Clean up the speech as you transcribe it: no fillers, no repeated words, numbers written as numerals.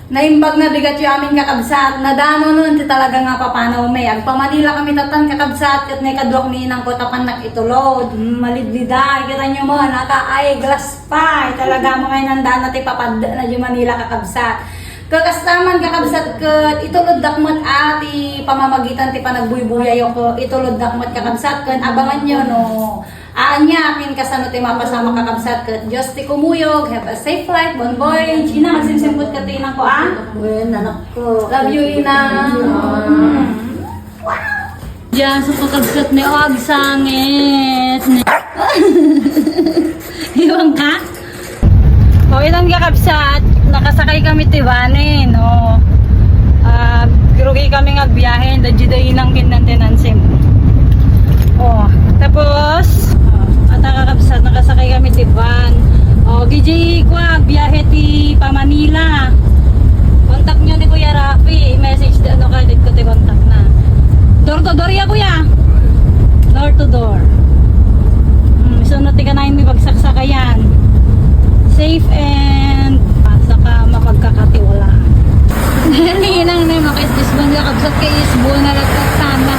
naimbag na bigat yung aming kakabsat. Nadano nun, ti talaga nga papanaw may. Agpa Manila kami tatan kakabsat, kat may kadwak ninang ko tapan nakitulod. Malidlida, kita nyo mo, naka-ay glass pa. Talaga mo ngayon nandaan na ti papad na yung Manila kakabsat. Kakastaman kakabsat kat itulod dakmat ati pamamagitan ti panagbuybuya ko itulod dakmat kakabsat kat abangan nyo no. Anya akin kasano ti mapasama kakabsat kat Diyos ti kumuyog, have a safe flight, bon voyage. Ina, magsimsimpot ka tinang ko Well, anak ko. Love you, Ina. Diyan sa kakabsat ni Og sangit. Iwan ka? O ilang kakabsat, nakasakay kami tiwanin. O, girugi kami nga biyahe, dajidayin ang kinantinansim. O, tapos, at kakabsat, nakasakay kami tiwan. O, giji ko, biyahe ti pa Manila. Contact nyo ni Kuya Rafi, message di ano ka, dit ko ti contact na. Door to door ya Kuya. Door to door. Sunod ti ka na yung may bagsaksakayan. Safe and saka mapagkakatiwala. Hinang na yung makaisbon ka kabsat kay isbon na lagkatan na